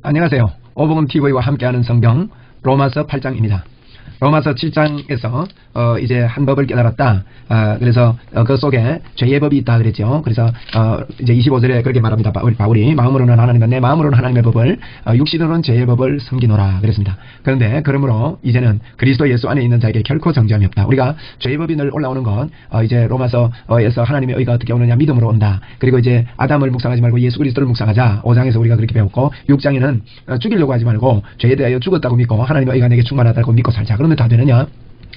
안녕하세요. 오복음TV와 함께하는 성경 로마서 8장입니다. 로마서 7장에서 이제 한 법을 깨달았다. 그래서 그 속에 죄의 법이 있다 그랬죠. 그래서 이제 25절에 그렇게 말합니다. 바울이 마음으로는 하나님과 내 마음으로는 하나님의 법을 육신으로는 죄의 법을 섬기노라 그랬습니다. 그런데 그러므로 이제는 그리스도 예수 안에 있는 자에게 결코 정죄함이 없다. 우리가 죄의 법이 늘 올라오는 건 이제 로마서에서 하나님의 의가 어떻게 오느냐 믿음으로 온다. 그리고 이제 아담을 묵상하지 말고 예수 그리스도를 묵상하자. 5장에서 우리가 그렇게 배웠고 6장에는 죽이려고 하지 말고 죄에 대하여 죽었다고 믿고 하나님의 의가 내게 충만하다고 믿고 살자. 그러면 다 되느냐?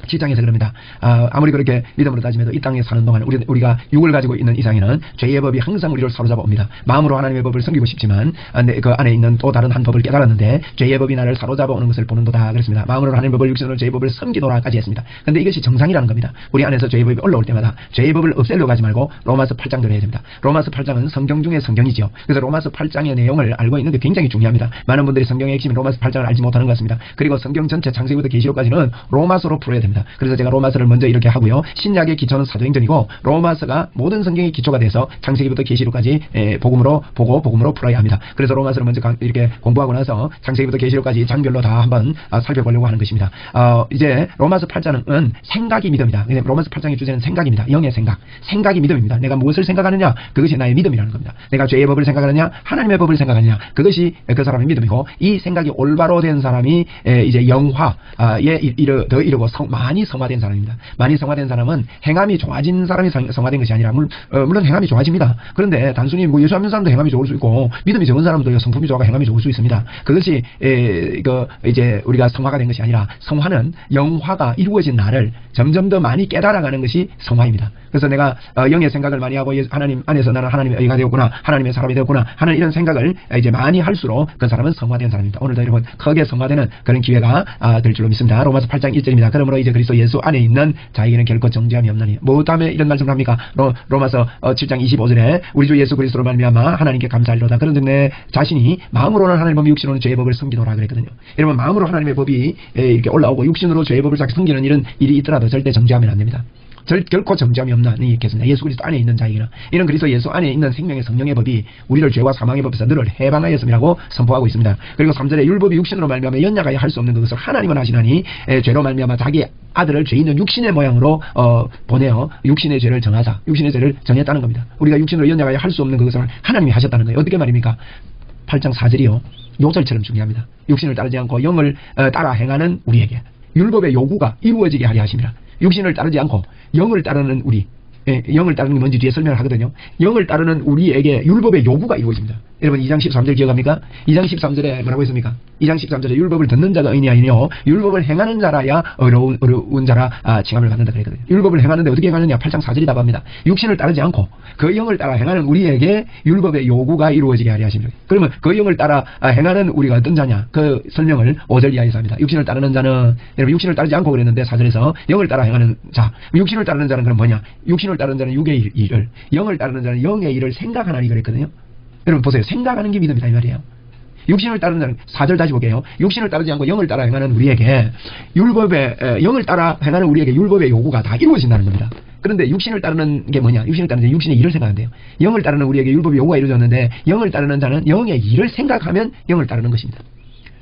7장에서 그럽니다. 아무리 그렇게 믿음으로 따지면도 이 땅에 사는 동안 우리가 육을 가지고 있는 이상에는 죄의 법이 항상 우리를 사로잡아 옵니다. 마음으로 하나님의 법을 섬기고 싶지만 그 안에 있는 또 다른 한 법을 깨달았는데 죄의 법이 나를 사로잡아 오는 것을 보는도다 그랬습니다. 마음으로 하나님의 법을 육신으로 죄의 법을 섬기노라까지 했습니다. 그런데 이것이 정상이라는 겁니다. 우리 안에서 죄의 법이 올라올 때마다 죄의 법을 없애려고 하지 말고 로마서 8장대로 해야 됩니다. 로마서 8장은 성경 중에 성경이죠. 그래서 로마서 8장의 내용을 알고 있는 게 굉장히 중요합니다. 많은 분들이 성경의 핵심인 로마서 8장을 알지 못하는 것 같습니다. 그리고 성경 전체 창세기부터 계시록까지는 로마서로 풀어야 됩니다. 그래서 제가 로마서를 먼저 이렇게 하고요. 신약의 기초는 사도행전이고 로마서가 모든 성경의 기초가 돼서 창세기부터 계시록까지 복음으로 보고 복음으로 풀어야 합니다. 그래서 로마서를 먼저 이렇게 공부하고 나서 창세기부터 계시록까지 장별로 다 한번 살펴보려고 하는 것입니다. 이제 로마서 8장은 생각이 믿음이다. 로마서 8장의 주제는 생각입니다. 영의 생각. 생각이 믿음입니다. 내가 무엇을 생각하느냐? 그것이 나의 믿음이라는 겁니다. 내가 죄의 법을 생각하느냐? 하나님의 법을 생각하느냐? 그것이 그 사람의 믿음이고 이 생각이 올바로 된 사람이 이제 영화에 이르고 많이 성화된 사람입니다. 많이 성화된 사람은 행함이 좋아진 사람이 성화된 것이 아니라 물론 행함이 좋아집니다. 그런데 단순히 예수 믿는 사람도 행함이 좋을 수 있고 믿음이 적은 사람도 성품이 좋아가 행함이 좋을 수 있습니다. 그것이 이제 우리가 성화가 된 것이 아니라 성화는 영화가 이루어진 나를 점점 더 많이 깨달아가는 것이 성화입니다. 그래서 내가 영의 생각을 많이 하고 하나님 안에서 나는 하나님의 의가 되었구나, 하나님의 사람이 되었구나 하는 이런 생각을 이제 많이 할수록 그 사람은 성화된 사람입니다. 오늘도 여러분 크게 성화되는 그런 기회가 될 줄로 믿습니다. 로마서 8장 1절입니다. 그러므로 이제 그리스도 예수 안에 있는 자에게는 결코 정죄함이 없나니. 뭐 다음에 이런 말씀을 합니까? 로마서 7장 25절에 우리 주 예수 그리스도로 말미암아 하나님께 감사하리로다. 그런즉 내 자신이 마음으로는 하나님의 법이 육신으로는 죄의 법을 섬기노라 그랬거든요. 여러분 마음으로 하나님의 법이 이렇게 올라오고 육신으로 죄의 법을 섬기는 이런 일이 있더라도 절대 정죄하면 안 됩니다. 결코 정죄함이 없나니 있겠습니다. 예수 그리스도 안에 있는 자에게는 이런 그리스도 예수 안에 있는 생명의 성령의 법이 우리를 죄와 사망의 법에서 너를 해방하였음이라고 선포하고 있습니다. 그리고 3절에 율법이 육신으로 말미암아 연약하여 할 수 없는 그것을 하나님은 하시나니 죄로 말미암아 자기 아들을 죄 있는 육신의 모양으로 보내어 육신의 죄를 정하사 육신의 죄를 정했다는 겁니다. 우리가 육신으로 연약하여 할 수 없는 그것을 하나님이 하셨다는 거예요. 어떻게 말입니까? 8장 4절이요. 요절처럼 중요합니다. 육신을 따르지 않고 영을 따라 행하는 우리에게 율법의 요구가 이루어지게 하려 하심이라. 육신을 따르지 않고 영을 따르는 우리, 영을 따르는 게 뭔지 뒤에 설명을 하거든요. 영을 따르는 우리에게 율법의 요구가 이루어집니다. 여러분 2장 13절 기억합니까? 2장 13절에 뭐라고 했습니까? 2장 13절에 율법을 듣는 자가 의인이 아니뇨 율법을 행하는 자라야 어려운 자라 칭함을 받는다 그랬거든요. 율법을 행하는데 어떻게 행하느냐? 8장 4절이 답합니다. 육신을 따르지 않고 그 영을 따라 행하는 우리에게 율법의 요구가 이루어지게 하려 하십니다. 그러면 그 영을 따라 행하는 우리가 어떤 자냐? 그 설명을 5절 이하에서 합니다. 육신을 따르는 자는 여러분 육신을 따르지 않고 그랬는데 4절에서 영을 따라 행하는 자. 육신을 따르는 자는 그럼 뭐냐? 육신을 따르는 자는 육의 일을, 영을 따르는 자는 영의 일을 생각하나니 그랬거든요. 여러분 보세요. 생각하는 게 믿음이다 이 말이에요. 육신을 따르는 자는 4절 다시 볼게요. 육신을 따르지 않고 영을 따라 행하는 우리에게 영을 따라 행하는 우리에게 율법의 요구가 다 이루어진다는 겁니다. 그런데 육신을 따르는 게 뭐냐? 육신을 따르는 자는 육신의 일을 생각한대요. 영을 따르는 우리에게 율법의 요구가 이루어졌는데 영을 따르는 자는 영의 일을 생각하면 영을 따르는 것입니다.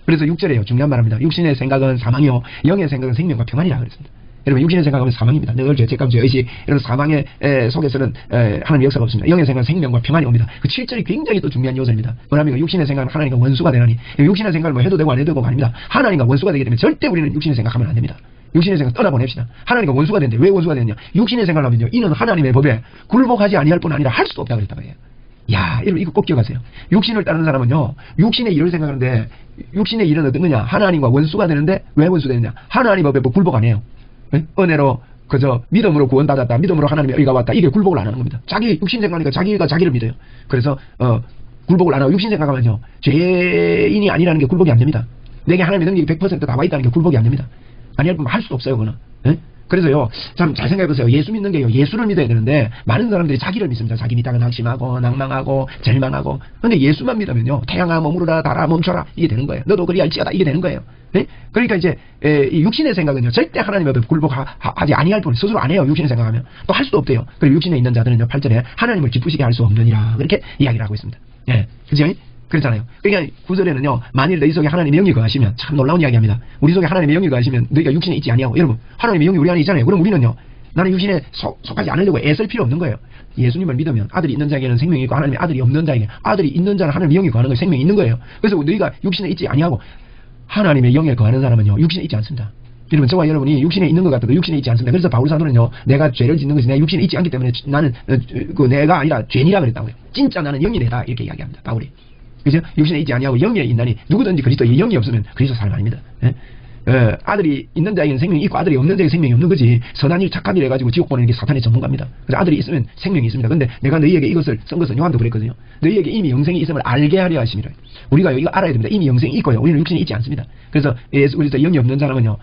그래서 6절에요. 중요한 말입니다. 육신의 생각은 사망이요 영의 생각은 생명과 평안이라 그랬습니다. 여러분 육신의 생각하면 사망입니다. 늘 죄책감, 죄의식 이런 사망의 속에서는 하나님의 역사가 없습니다. 영의 생각은 생명과 평안이 옵니다. 그 7절이 굉장히 또 중요한 요소입니다. 뭐냐면 육신의 생각은 하나님과 원수가 되나니 육신의 생각을 뭐 해도 되고 안 해도 되고가 아닙니다. 하나님과 원수가 되기 때문에 절대 우리는 육신의 생각하면 안 됩니다. 육신의 생각 떠나보냅시다. 하나님과 원수가 되는데 왜 원수가 되느냐? 육신의 생각을 하면요. 이는 하나님의 법에 굴복하지 아니할 뿐 아니라 할 수도 없다 그랬단 말이에요. 야, 여러분 이거 꼭 기억하세요. 육신을 따르는 사람은요. 육신의 일을 생각하는데 육신의 일은 어떤 거냐? 하나님과 원수가 되는데 왜 원수가 되느냐? 하나님 법에 뭐 굴복 안 해요. 은혜로 그저 믿음으로 구원받았다. 믿음으로 하나님의 의가 왔다. 이게 굴복을 안 하는 겁니다. 자기 육신 생각하니까 자기가 자기를 믿어요. 그래서 굴복을 안 하고 육신 생각하면요. 죄인이 아니라는 게 굴복이 안 됩니다. 내게 하나님의 능력이 100% 나와 있다는 게 굴복이 안 됩니다. 아니할 뿐 할 수 없어요. 그거는. 그래서요, 참 잘 생각해보세요. 예수 믿는 게요, 예수를 믿어야 되는데, 많은 사람들이 자기를 믿습니다. 자기 믿다가 낙심하고, 낭망하고, 절망하고. 근데 예수만 믿으면요, 태양아, 머무르라, 달아, 멈춰라. 이게 되는 거예요. 너도 그리할지어다. 이게 되는 거예요. 네? 그러니까 이제, 이 육신의 생각은요, 절대 하나님의 법에 굴복하지 아니할 뿐, 스스로 안 해요. 육신의 생각하면. 또 할 수도 없대요. 그리고 육신에 있는 자들은요, 8절에 하나님을 기쁘시게 할 수 없느니라. 그렇게 이야기를 하고 있습니다. 예. 그죠? 그렇잖아요. 그러니까 9절에는요. 만일 너희 속에 하나님의 영이 거하시면 참 놀라운 이야기합니다. 우리 속에 하나님의 영이 거하시면 너희가 육신에 있지 아니하고 여러분 하나님의 영이 우리 안에 있잖아요. 그럼 우리는요. 나는 육신에 속하지 않으려고 애쓸 필요 없는 거예요. 예수님을 믿으면 아들이 있는 자에게는 생명이 있고 하나님의 아들이 없는 자에게 아들이 있는 자는 하나님의 영이 거하는 거예요. 생명이 있는 거예요. 그래서 너희가 육신에 있지 아니하고 하나님의 영에 거하는 사람은요. 육신에 있지 않습니다. 여러분 저와 여러분이 육신에 있는 것 같아도 육신에 있지 않습니다. 그래서 바울 사도는요. 내가 죄를 짓는 것이 내 육신에 있지 않기 때문에 나는 내가 아니라 죄니라 그랬다고요. 진짜 나는 영이다 이렇게 이야기합니다. 바울이. 그죠? 육신에 있지 아니하고 영에 있나니 누구든지 그리스도의 영이 없으면 그리스도 사람 아닙니다. 예? 아들이 있는 자에게는 생명이 있고 아들이 없는 자에게 생명이 없는 거지. 선한 일 착한 일 해가지고 지옥 보내는 게 사탄의 전문가입니다. 그래서 아들이 있으면 생명이 있습니다. 근데 내가 너희에게 이것을 쓴 것은 요한도 그랬거든요. 너희에게 이미 영생이 있음을 알게 하려 하심이라. 우리가 이거 알아야 됩니다. 이미 영생이 있고요. 우리는 육신에 있지 않습니다. 그래서 예수 그리스도의 영이 없는 사람은요.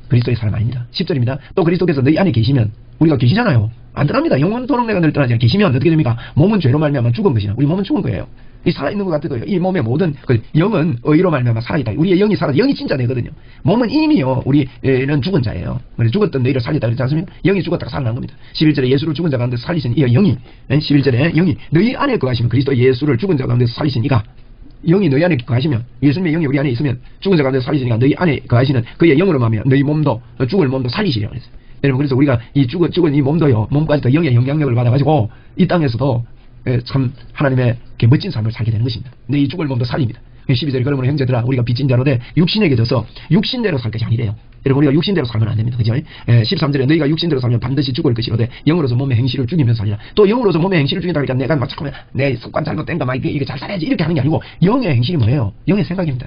그리스도의 사람 아닙니다. 10절입니다. 또 그리스도께서 너희 안에 계시면 우리가 계시잖아요. 안 떠납니다. 영원 도록 내가 늘 떠나지 않아. 계시면 어떻게 됩니까? 몸은 죄로 말미암아 죽은 것이나 우리 몸은 죽은 거예요. 이 살아있는 것 같아도요. 이 몸의 모든 영은 의로 말미암아 살아있다. 우리의 영이 살아. 영이 진짜 내거든요. 몸은 이미요. 우리는 죽은 자예요. 그래서 죽었던 너희를 살렸다 그러지 않습니까? 영이 죽었다가 살아난 겁니다. 11절에 예수를 죽은 자 가운데 살리신 이 영이 11절에 영이 너희 안에 거하시면 그리스도 예수를 죽은 자 가운데 살리신 이가 영이 너희 안에 거하시면 예수님의 영이 우리 안에 있으면 죽은 자 가운데 살리시니까 너희 안에 거하시는 그의 영으로 말하면 너희 몸도 죽을 몸도 살리시려고 그랬어요. 여러분 그래서 우리가 이 죽은 이 몸도요. 몸까지 더 영의 영향력을 받아가지고 이 땅에서도 참 하나님의 멋진 삶을 살게 되는 것입니다. 근데 이 죽을 몸도 살립니다. 12절에 그러므로 형제들아 우리가 빚진 자로 돼 육신에게 져서 육신대로 살 것이 아니래요. 여러분 우리가 육신대로 살면 안 됩니다. 그죠? 13절에 너희가 육신대로 살면 반드시 죽을 것이로되 영으로서 몸의 행실을 죽이면서 살리라. 또 영으로서 몸의 행실을 죽인다 그러니까 내가 막 잠깐만 내 습관 잘못된가 막 이게 잘 살아야지 이렇게 하는 게 아니고 영의 행실이 뭐예요? 영의 생각입니다.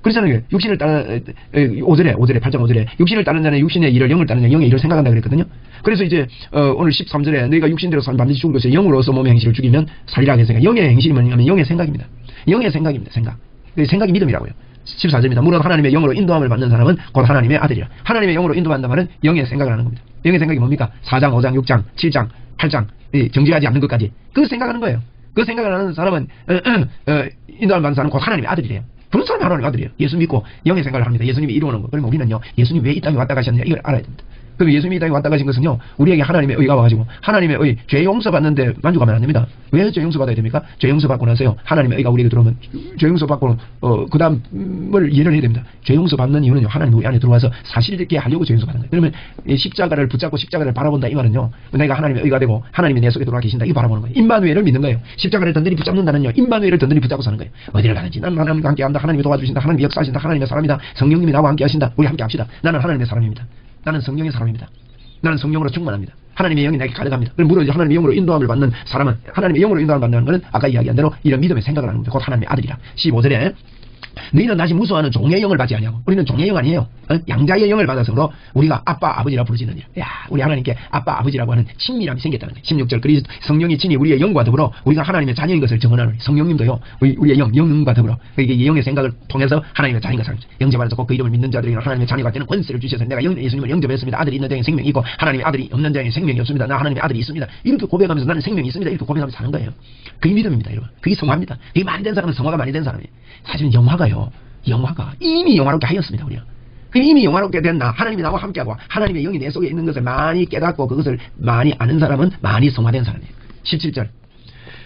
그렇잖아요. 육신을 따르 8장 5절에 육신을 따르는 자는 육신의 일을 영을 따르는 자는 영의 일을 생각한다 그랬거든요. 그래서 이제 오늘 13절에 너희가 육신대로 살면 반드시 죽을 것이요 영으로서 몸의 행실을 죽이면 살리라 했으니까 영의 행실이 뭐냐면 영의 생각입니다. 영의 생각입니다. 생각이 믿음이라고요. 14절입니다. 무릇 하나님의 영으로 인도함을 받는 사람은 곧 하나님의 아들이라. 하나님의 영으로 인도한다는 말은 영의 생각을 하는 겁니다. 영의 생각이 뭡니까? 4장 5장 6장 7장 8장 정죄하지 않는 것까지 그 생각하는 거예요. 그 생각을 하는 사람은 인도함을 받는 사람은 곧 하나님의 아들이래요. 그런 사람이 하나님의 아들이에요. 예수 믿고 영의 생각을 합니다. 예수님이 이루어놓은 거. 그러면 우리는요. 예수님 왜 이 땅에 왔다 가셨느냐 이걸 알아야 됩니다. 그럼 예수님이 이 땅에 왔다 가신 것은요. 우리에게 하나님의 의가 와가지고 하나님의 의, 죄 용서 받는데 만족하면 안 됩니다. 왜 죄 용서 받아야 됩니까? 죄 용서 받고 나서요. 하나님의 의가 우리에게 들어오면 죄 용서 받고 그 다음을 이해를 해야 됩니다. 죄 용서 받는 이유는요. 하나님 우리 안에 들어와서 사실 있게 하려고 죄 용서 받는 거예요. 그러면 십자가를 붙잡고 십자가를 바라본다 이 말은요. 내가 하나님의 의가 되고 하나님이 내 속에 들어와 계신다 이 바라보는 거예요. 임마누엘을 믿는 거예요. 십자가를 든든히 붙잡는다는요. 임마누엘을 든든히 붙잡고 사는 거예요. 어디를 가는지 나는 하나님과 함께한다. 하나님이 도와주신다. 하나님이 역사하신다. 하나님의 사람이다. 성령님이 나와 함께 하신다. 우리 함께 합시다. 나는 하나님의 사람입니다. 나는 성령의 사람입니다. 나는 성령으로 충만합니다. 하나님의 영이 내게 가득합니다. 그럼 물론 하나님의 영으로 인도함을 받는 사람은 하나님의 영으로 인도함을 받는 것은 아까 이야기한 대로 이런 믿음의 생각을 하는 겁니다. 곧 하나님의 아들이라. 15절에 너희는 다시 무수하는 종의 영을 받지 아니하고 우리는 종의 영 아니에요. 양자의 영을 받아서 우리가 아빠 아버지라 부르짖느니라. 야, 우리 하나님께 아빠 아버지라고 하는 친밀함이 생겼다는 거예요. 16절 그리스도 성령이 친히 우리의 영과 더불어 우리가 하나님의 자녀인 것을 증언하노니 성령님도요. 우리의 영과 더불어 이게 영의 생각을 통해서 하나님의 자녀인 것을 영접하여서 꼭 그 이름을 믿는 자들에게 하나님의 자녀가 되는 권세를 주셔서 내가 예수님을 영접했습니다. 아들이 있는 자에게 생명이 있고 하나님의 아들이 없는 자에게 생명이 없습니다. 나 하나님의 아들이 있습니다. 이렇게 고백하면서 나는 생명이 있습니다. 이렇게 고백하면서 사는 거예요. 그게 믿음입니다. 여러분. 그게 성화입니다. 그게 많이 된 사람은 성화가 많이 된 사람이에요. 사실은 영화가요. 영화가 이미 영화롭게 하였습니다. 우리가. 이미 영화롭게 됐나 하나님이 나와 함께하고 하나님의 영이 내 속에 있는 것을 많이 깨닫고 그것을 많이 아는 사람은 많이 성화된 사람이에요. 17절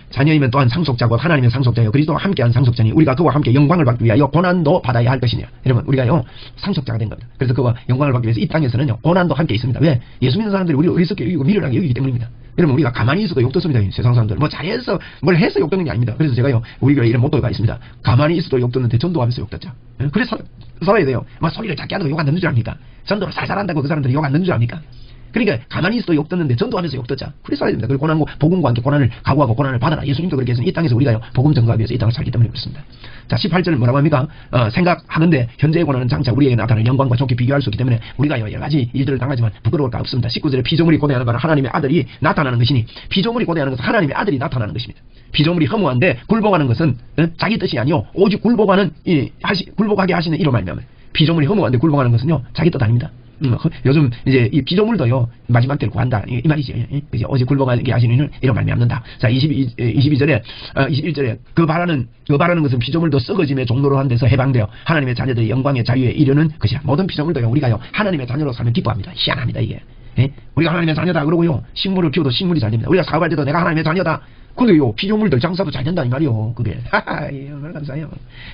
자녀이면 또한 상속자고 하나님의 상속자요 그리스도와 함께한 상속자니 우리가 그와 함께 영광을 받기 위하여 고난도 받아야 할 것이냐. 여러분 우리가요 상속자가 된 겁니다. 그래서 그와 영광을 받기 위해서 이 땅에서는요 고난도 함께 있습니다. 왜? 예수 믿는 사람들이 우리 어리석게 여기고 미련하게 여기기 때문입니다. 여러분 우리가 가만히 있어도 욕듣습니다. 세상 사람들 뭐 잘해서 뭘 해서 욕듣는 게 아닙니다. 그래서 제가요 우리 교회 이런 모토가 있습니다. 가만히 있어도 욕듣는데 전도하면서 욕듣자. 그래서 살아야 돼요. 뭐 소리를 작게 하다가 욕 안 듣는 줄 압니까? 전도를 살살 한다고 그 사람들이 욕 안 듣는 줄 압니까? 그러니까 가만히 있어도 욕 듣는데 전도하면서 욕 듣자. 그래 살아야 됩니다. 그리고 고난과 복음과 함께 고난을 각오하고 고난을 받아라. 예수님도 그렇게 해서 이 땅에서 우리가요 복음 전가하기 위해서 이 땅을 살기 때문에 그렇습니다. 자 18절은 뭐라고 합니까? 생각하는데 현재의 고난은 장차 우리에게 나타나는 영광과 좋게 비교할 수 있기 때문에 우리가요 여러 가지 일들을 당하지만 부끄러울 거 없습니다. 19절에 피조물이 고대하는 바는 하나님의 아들이 나타나는 것이니 피조물이 고대하는 것은 하나님의 아들이 나타나는 것입니다. 피조물이 허무한데 굴복하는 것은 자기 뜻이 아니요 오직 굴복하게 하시는 이로 말미암아. 피조물이 허무한데 굴복하는 것은요 자기 뜻 아닙니다. 요즘 이제 이 피조물도요 마지막 때를 구한다 이 말이죠. 그래서 어제 굴복하게 하시는 이는 이런 말미암는다. 자 21절에 그 바라는 것은 피조물도 썩어짐의 종로로 한 데서 해방되어 하나님의 자녀들의 영광의 자유에 이르는 것이야. 모든 피조물도요 우리가요 하나님의 자녀로 살면 기뻐합니다. 희한합니다 이게. 우리가 하나님의 자녀다 그러고요 식물을 키워도 식물이 잘 됩니다. 우리가 사업할 때도 내가 하나님의 자녀다 근데요, 피조물들 장사도 잘 된다, 이 말이요. 그게. 하하, 얼마나 감사해요.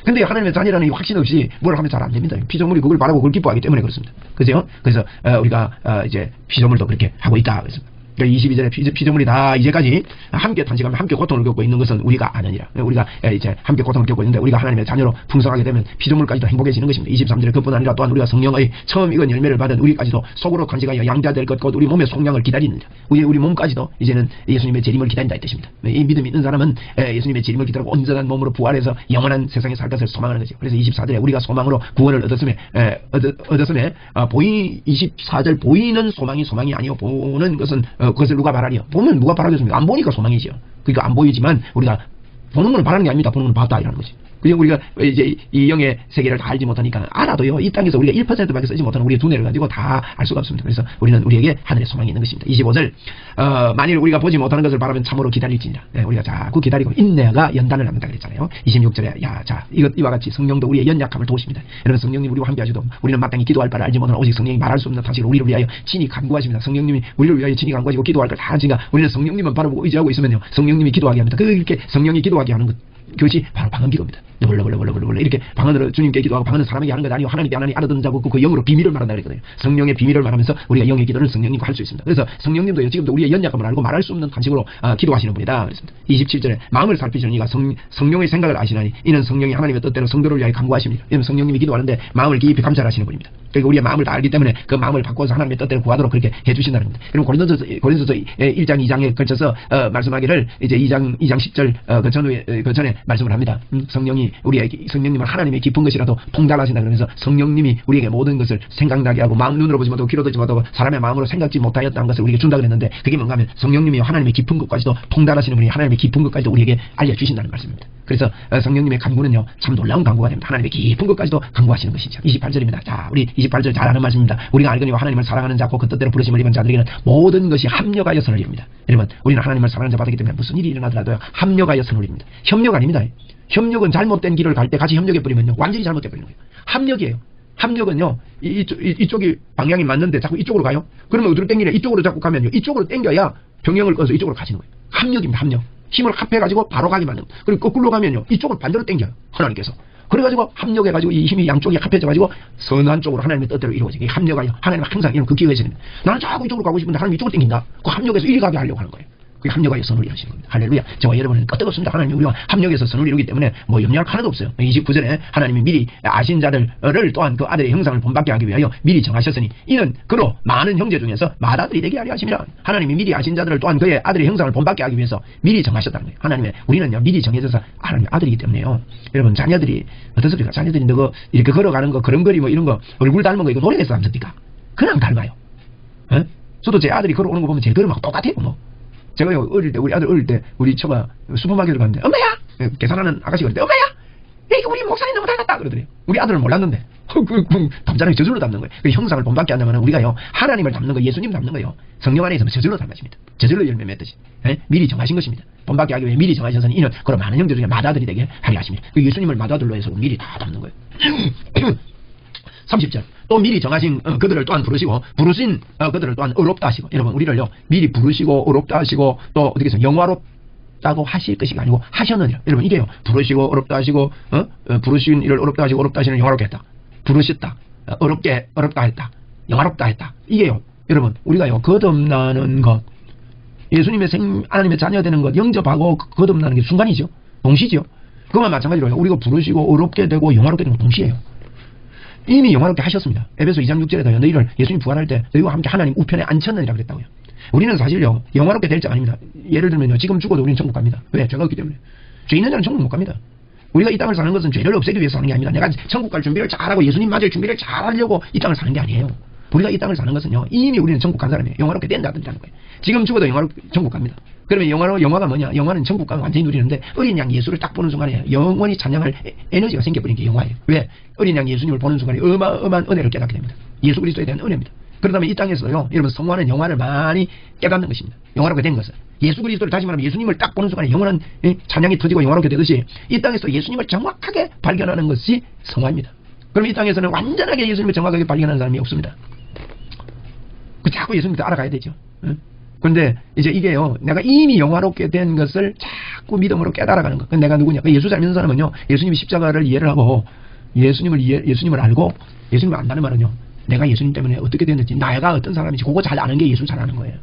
근데 하나님의 자녀라는 이 확신 없이 뭘 하면 잘 안 됩니다. 피조물이 그걸 바라고 그걸 기뻐하기 때문에 그렇습니다. 그죠? 그래서, 우리가, 이제, 피조물도 그렇게 하고 있다. 그랬습니다. 22절에 피조물이 다 이제까지 함께 탄식하며 함께 고통을 겪고 있는 것은 우리가 아느니라. 우리가 이제 함께 고통을 겪고 있는데 우리가 하나님의 자녀로 풍성하게 되면 피조물까지도 행복해지는 것입니다. 23절에 그뿐 아니라 또한 우리가 성령의 처음 익은 열매를 받은 우리까지도 속으로 간직하여 양자될 것 곧 우리 몸의 속량을 기다리느니라. 우리 몸까지도 이제는 예수님의 재림을 기다린다 이 뜻입니다. 이 믿음 있는 사람은 예수님의 재림을 기다리고 온전한 몸으로 부활해서 영원한 세상에 살 것을 소망하는 거죠. 그래서 24절에 우리가 소망으로 구원을 얻었음에 24절 보이는 소망이 아니요 보는 것은 그것을 누가 바라리요? 보면 누가 바라겠습니까? 안 보니까 소망이죠. 그러니까 안 보이지만 우리가 보는 건 바라는 게 아닙니다. 보는 건 봤다 이라는 거지. 그냥 우리가 이제 이 영의 세계를 다 알지 못하니까 알아도요. 이 땅에서 우리가 1%밖에 쓰지 못하는 우리의 두뇌를 가지고 다 알 수가 없습니다. 그래서 우리는 우리에게 하늘의 소망이 있는 것입니다. 25절 만일 우리가 보지 못하는 것을 바라면 참으로 기다릴지니라. 우리가 자꾸 기다리고 인내가 연단을 합니다 그랬잖아요. 26절에 이와 같이 성령도 우리의 연약함을 도우십니다. 여러분 성령님 우리와 함께 하시도 우리는 마땅히 기도할 바를 알지 못하는 오직 성령이 말할 수 없는 당신을 우리를 위하여 친히 간구하십니다. 성령님이 우리를 위하여 친히 간구하시고 기도할 걸 다 하시니까 우리는 성령님만 바라보고 의지하고 있으면요. 성령님이 기도하게 합니다. 그렇게 성령이 기도하게 하는 것 그것이 바로 방언 기도입니다. 이렇게 방언으로 주님께 기도하고 방언은 사람에게 하는 것 아니고 하나님께 하나님 알아듣는 자고 그 영으로 비밀을 말한다 그랬거든요. 성령의 비밀을 말하면서 우리가 영의 기도를 성령님과 할 수 있습니다. 그래서 성령님도 지금도 우리의 연약함을 알고 말할 수 없는 간식으로 기도하시는 분이다 그랬습니다. 27절에 마음을 살피시는 이가 성령의 생각을 아시나니 이는 성령이 하나님의 뜻대로 성도를 위하여 간구하십니다. 왜냐하면 성령님이 기도하는데 마음을 깊이 감찰하시는 분입니다. 그러니까 우리의 마음을 다 알기 때문에 그 마음을 바꿔서 하나님의 뜻대로 구하도록 그렇게 해주신다는 겁니다. 그럼 고린도서 1장 2장에 걸쳐서 말씀하기를 이제 2장 10절 그 전에 말씀을 합니다. 성령이 성령님은 하나님의 깊은 것이라도 통달하신다 그러면서 성령님이 우리에게 모든 것을 생각나게 하고 마음 눈으로 보지 못하고 귀로 듣지 못하고 사람의 마음으로 생각지 못하였다는 것을 우리에게 준다 그랬는데 그게 뭔가 하면 성령님이 하나님의 깊은 것까지도 통달하시는 분이 하나님의 깊은 것까지도 우리에게 알려주신다는 말씀입니다. 그래서 성령님의 간구는요 참 놀라운 간구가 됩니다. 하나님의 깊은 것까지도 간구하시는 것이죠. 28절입니다. 자, 우리 28절 잘 아는 말씀입니다. 우리가 알거니와 하나님을 사랑하는 자고 그 뜻대로 부르심을 입은 자들에게는 모든 것이 합력하여 선을 이룹니다. 여러분 우리는 하나님을 사랑하는 자 받기 때문에 무슨 일이 일어나더라도 합력하여 선을 이룹니다. 협력 아닙니다. 협력은 잘못된 길을 갈 때 같이 협력해버리면요 완전히 잘못돼버리는 거예요. 합력이에요. 합력은요 이쪽이 방향이 맞는데 자꾸 이쪽으로 가요. 그러면 어디로 땡기냐 이쪽으로 자꾸 가면요 이쪽으로 땡겨야 병영을 꺼서 이쪽으로 가시는 거예요. 합력입니다. 합력. 힘을 합해가지고 바로 가게 만듭니다. 그리고 거꾸로 가면요 이쪽을 반대로 땡겨요. 하나님께서. 그래가지고 합력해가지고 이 힘이 양쪽이 합해져가지고 선한 쪽으로 하나님의 뜻대로 이루어지게 합력하여 하나님은 항상 이런 극기가 있습니다. 나는 자꾸 이쪽으로 가고 싶은데 하나님 이쪽으로 땡긴다. 그 합력해서 이리 가게 하려고 하는 거예요. 그게 합력하여 선을 이루시는 겁니다. 할렐루야. 저와 여러분은 끄떡없습니다. 하나님이 우리와 합력해서 선을 이루기 때문에 뭐 염려할 하나도 없어요. 29절에 하나님이 미리 아신 자들을 또한 그 아들의 형상을 본받게 하기 위하여 미리 정하셨으니 이는 그로 많은 형제 중에서 맏아들이 되게 하려 하심이라. 하나님이 미리 아신 자들을 또한 그의 아들의 형상을 본받게 하기 위해서 미리 정하셨다는 거예요. 하나님의 우리는요 미리 정해져서 하나님의 아들이기 때문에요. 여러분 자녀들이 어떻습니까? 자녀들이 너 이렇게 걸어가는 거 걸음걸이 뭐 이런 거 얼굴 닮은 거 이거 노력해서 닮습니까? 그냥 닮아요. 에? 저도 제 아들이 걸어오는 거 보면 제 걸음하고 똑같아요. 뭐. 제가요 어릴 때 우리 아들 어릴 때 우리 처가 슈퍼마켓을 갔는데 엄마야 계산하는 아가씨가 그랬대 엄마야 이거 우리 목사님 너무 닮았다 그러더래요. 우리 아들은 몰랐는데 담자람이 저절로 닮는 거예요. 그 형상을 본받게 한다면 우리가요 하나님을 닮는 거 예수님 닮는 거요 성령 안에 있으면 저절로 닮아집니다. 저절로 열매 맺듯이 미리 정하신 것입니다. 본받게 하기 위해 미리 정하셔서는 이는 그런 많은 형제 중에 맏아들이 되게 하려 하십니다. 그 예수님을 맏아들로 해서 미리 다 닮는 거예요. 30절 또 미리 정하신 그들을 또한 부르시고 부르신 그들을 또한 의롭다 하시고 여러분 우리를요 미리 부르시고 의롭다 하시고 또 어떻게 해서 영화롭다고 하실 것이 아니고 하셨느니라. 여러분 이게요 부르시고 의롭다 하시고 부르신 이를 의롭다 하시고 의롭다 하시는 영화롭게 했다. 부르셨다. 의롭다 했다. 영화롭다 했다. 이게요 여러분 우리가요 거듭나는 것 예수님의 하나님의 자녀 되는 것 영접하고 거듭나는 게 순간이죠. 동시죠. 그것만 마찬가지로요 우리가 부르시고 의롭게 되고 영화롭게 되는 건 동시에요. 이미 영화롭게 하셨습니다. 에베소 2장 6절에도요. 너희를 예수님 부활할 때 너희와 함께 하나님 우편에 앉혔느니라 그랬다고요. 우리는 사실요. 영화롭게 될 자 아닙니다. 예를 들면요. 지금 죽어도 우리는 천국 갑니다. 왜? 죄가 없기 때문에. 죄 있는 자는 천국 못 갑니다. 우리가 이 땅을 사는 것은 죄를 없애기 위해서 사는 게 아닙니다. 내가 천국 갈 준비를 잘하고 예수님 맞을 준비를 잘하려고 이 땅을 사는 게 아니에요. 우리가 이 땅을 사는 것은요. 이미 우리는 천국 간 사람이에요. 영화롭게 된다든지라는 거예요. 지금 죽어도 영화롭게 천국 갑니다. 그러면 영화가 뭐냐? 영화는 천국 가면 완전히 누리는데 어린 양 예수를 딱 보는 순간에 영원히 찬양할 에너지가 생겨버린 게 영화예요. 왜? 어린 양 예수님을 보는 순간에 어마어마한 은혜를 깨닫게 됩니다. 예수 그리스도에 대한 은혜입니다. 그렇다면 이 땅에서요. 여러분 성화는 영화를 많이 깨닫는 것입니다. 영화롭게 된 것은. 예수 그리스도를 다시 말하면 예수님을 딱 보는 순간에 영원한 찬양이 터지고 영화롭게 되듯이 이 땅에서 예수님을 정확하게 발견하는 것이 성화입니다. 그럼 이 땅에서는 완전하게 예수님을 정확하게 발견하는 사람이 없습니다. 그 자꾸 예수님을 알아가야 되죠. 그런데 이제 이게요, 내가 이미 영화롭게 된 것을 자꾸 믿음으로 깨달아가는 것. 내가 누구냐? 예수 잘 믿는 사람은요, 예수님이 십자가를 이해를 하고, 예수님을 알고, 예수님을 안다는 말은요, 내가 예수님 때문에 어떻게 됐는지, 나가 어떤 사람인지, 그거 잘 아는 게 예수 잘 아는 거예요.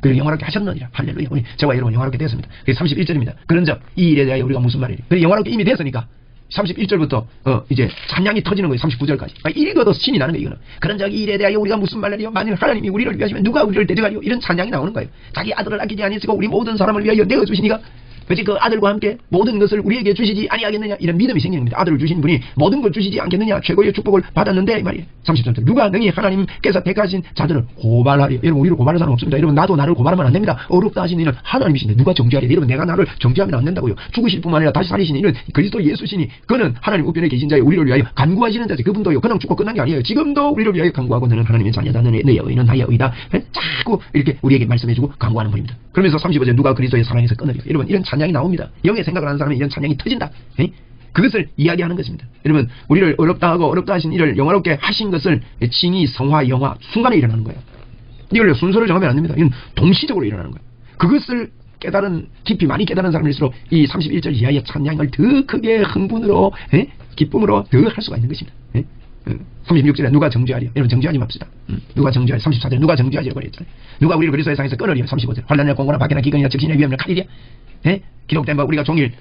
그리고 영화롭게 하셨느니라. 할렐루야. 우리 저와 여러분 영화롭게 됐습니다. 그게 31절입니다. 그런즉 이 일에 대하여 우리가 무슨 말이에요? 그래 영화롭게 이미 됐으니까 31절부터 이제 찬양이 터지는 거예요. 39절까지. 읽어도 신이 나는 거예요. 이거는. 그런즉 이 일에 대하여 우리가 무슨 말이에요? 만일 하나님이 우리를 위하시면 누가 우리를 대적하리요? 이런 찬양이 나오는 거예요. 자기 아들을 아끼지 아니하시고 우리 모든 사람을 위하여 내어주시니까 그렇지 그 아들과 함께 모든 것을 우리에게 주시지 아니하겠느냐 이런 믿음이 생기는 겁니다. 아들을 주신 분이 모든 걸 주시지 않겠느냐 최고의 축복을 받았는데 이 말이에요. 30절 누가 능히 하나님께서 택하신 자들을 고발하리요. 여러분 우리를 고발할 사람 없습니다. 여러분 나도 나를 고발하면 안 됩니다. 어렵다 하신 이는 하나님이신데 누가 정죄하리요. 여러분 내가 나를 정죄하면 안 된다고요. 죽으실 뿐만 아니라 다시 살리시는 이는 그리스도 예수시니 그는 하나님 우편에 계신 자의 우리를 위하여 간구하시는 자지. 그분도요 그냥 죽고 끝난 게 아니에요. 지금도 우리를 위하여 간구하고 너는 하나님의 자녀다. 너의 의는 나의 의다. 자꾸 이렇게 우리에게 말씀해주고 간구하는 분입니다. 그러면서 35절 누가 그리스도의 사랑에서 끊으리요. 여러분 이런 찬양이 나옵니다. 영의 생각을 하는 사람은 이런 찬양이 터진다. 그것을 이야기하는 것입니다. 여러분 우리를 어렵다 하고 어렵다 하신 일을 영화롭게 하신 것을 칭의, 성화, 영화 순간에 일어나는 거예요. 이걸 순서를 정하면 안 됩니다. 이건 동시적으로 일어나는 거예요. 그것을 깨달은 깊이 많이 깨달은 사람일수록 이 31절 이하의 찬양을 더 크게 흥분으로 기쁨으로 더 할 수가 있는 것입니다. 36절에 누가 정죄하리요? 여러분 정죄하지 맙시다. 누가 정죄하리? 34절에 누가 정죄하리라고 그랬잖아요. 누가 우리를 그리스도의 상에서 끊으리요? 35절 환난이나 공고나 박해나 기근이나 적신이나 위험이나 칼이랴? 기록된 바 우리가 종일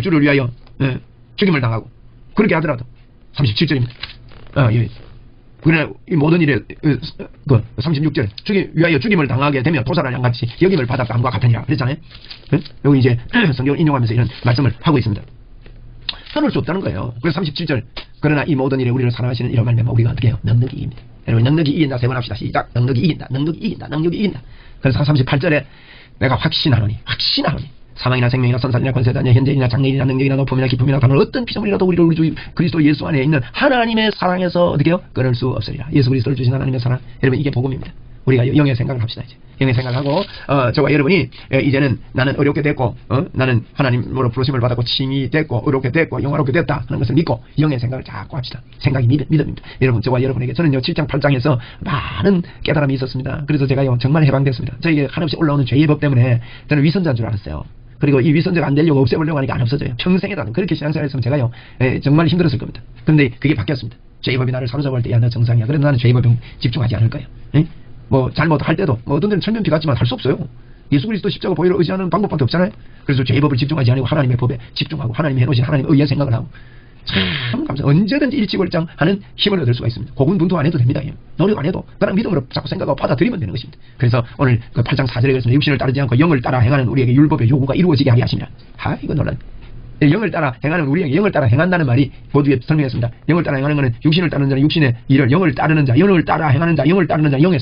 주를 위하여 죽임을 당하고 그렇게 하더라도 37절입니다. 예. 그러나 이 모든 일에 36절 위하여 죽임을 당하게 되면 도살한 양같이 여김을 받았다 함과 같으니라 그랬잖아요. 여기 이제 성경을 인용하면서 이런 말씀을 하고 있습니다. 끊을 수 없다는 거예요. 그래서 37절 그러나 이 모든 일에 우리를 사랑하시는 이런 말면 우리가 어떻게 해요? 넉넉히 이깁니다. 여러분 넉넉히 이긴다 세 번 합시다. 시작. 넉넉히 이긴다. 넉넉히 이긴다. 넉넉히 이긴다. 그래서 38절에 내가 확신하노니 사망이나 생명이나 선산이나 권세나 현재이나 장래이나 능력이나 높음이나 기쁨이나 다른 어떤 피조물이라도 우리를 우리 주 그리스도 예수 안에 있는 하나님의 사랑에서 어떻게 해요? 끊을 수 없으리라. 예수 그리스도를 주신 하나님의 사랑. 여러분 이게 복음입니다. 우리가 영의 생각을 합시다. 이제 영의 생각을 하고 저와 여러분이 이제는 나는 어렵게 됐고 나는 하나님으로 부르심을 받았고 칭이 됐고 어렵게 됐고 영화롭게 됐다 하는 것을 믿고 영의 생각을 자꾸 합시다. 생각이 믿음입니다. 여러분 저와 여러분에게 저는요 7장 8장에서 많은 깨달음이 있었습니다. 그래서 제가요 정말 해방됐습니다. 저에게 한없이 올라오는 죄의 법 때문에 저는 위선자인 줄 알았어요. 그리고 이 위선자가 안 되려고 없애보려고 하니까 안 없어져요. 평생에도 그렇게 신앙생활 했으면 제가요 정말 힘들었을 겁니다. 그런데 그게 바뀌었습니다. 죄의 법이 나를 사로잡을 때 야 너 정상이야. 그래도 나는 죄의 법에 집중하지 않을 거예요. 뭐 잘못할 때도 뭐 어떤 데는 철면피 같지만 할 수 없어요. 예수 그리스도 십자가 보혈을 의지하는 방법밖에 없잖아요. 그래서 죄의 법을 집중하지 않고 하나님의 법에 집중하고 하나님이 해놓으신 하나님의 의의 생각을 하고 참 감사. 언제든지 일치월장하는 힘을 얻을 수가 있습니다. 고군분투 안 해도 됩니다. 노력 안 해도 그냥 믿음으로 자꾸 생각하고 받아들이면 되는 것입니다. 그래서 오늘 그 8장 4절에 그랬습니다. 육신을 따르지 않고 영을 따라 행하는 우리에게 율법의 요구가 이루어지게 하게 하시니라. 이거 놀란. 영을 따라 행하는 우리에게 영을 따라 행한다는 말이 모두에 설명했습니다. 영을 따라 행하는 것은 육신을 따르는 자는 육신의 일을 영을 따르는 자, 영을 따라 행하는 자, 영을 따르는 자, 영의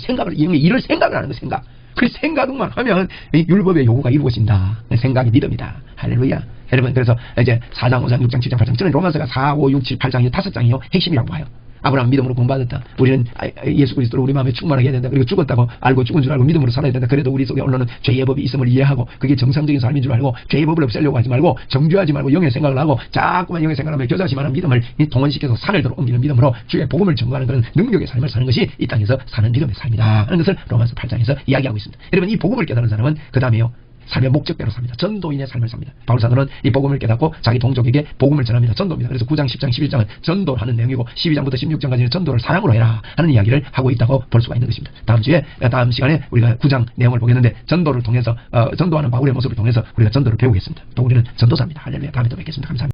일을 생각을 하는 거 생각. 그 생각만 하면 율법의 요구가 이루어진다. 생각이 믿음이다. 할렐루야. 여러분 그래서 이제 4장, 5장, 6장, 7장, 8장 저는 로마서가 4, 5, 6, 7, 8장이 5장이요 핵심이라고 봐요. 아브라함 믿음으로 구원받았다. 우리는 예수 그리스도로 우리 마음에 충만하게 해야 된다. 그리고 죽었다고 알고 죽은 줄 알고 믿음으로 살아야 된다. 그래도 우리 속에 올라오는 죄의 법이 있음을 이해하고 그게 정상적인 삶인 줄 알고 죄의 법을 없애려고 하지 말고 정죄하지 말고 영의 생각을 하고 자꾸만 영의 생각을 하며 겨자씨만한 믿음을 동원시켜서 산을 들어 옮기는 믿음으로 주의 복음을 전가하는 그런 능력의 삶을 사는 것이 이 땅에서 사는 믿음의 삶이다 하는 것을 로마서 8장에서 이야기하고 있습니다. 여러분 이 복음을 깨달은 사람은 그 다음에요 삶의 목적대로 삽니다. 전도인의 삶을 삽니다. 바울사도는 이 복음을 깨닫고 자기 동족에게 복음을 전합니다. 전도입니다. 그래서 9장, 10장, 11장은 전도를 하는 내용이고 12장부터 16장까지는 전도를 사랑으로 해라 하는 이야기를 하고 있다고 볼 수가 있는 것입니다. 다음 시간에 우리가 9장 내용을 보겠는데 전도를 통해서 전도하는 바울의 모습을 통해서 우리가 전도를 배우겠습니다. 또 우리는 전도사입니다. 할렐루야. 다음에 또 뵙겠습니다. 감사합니다.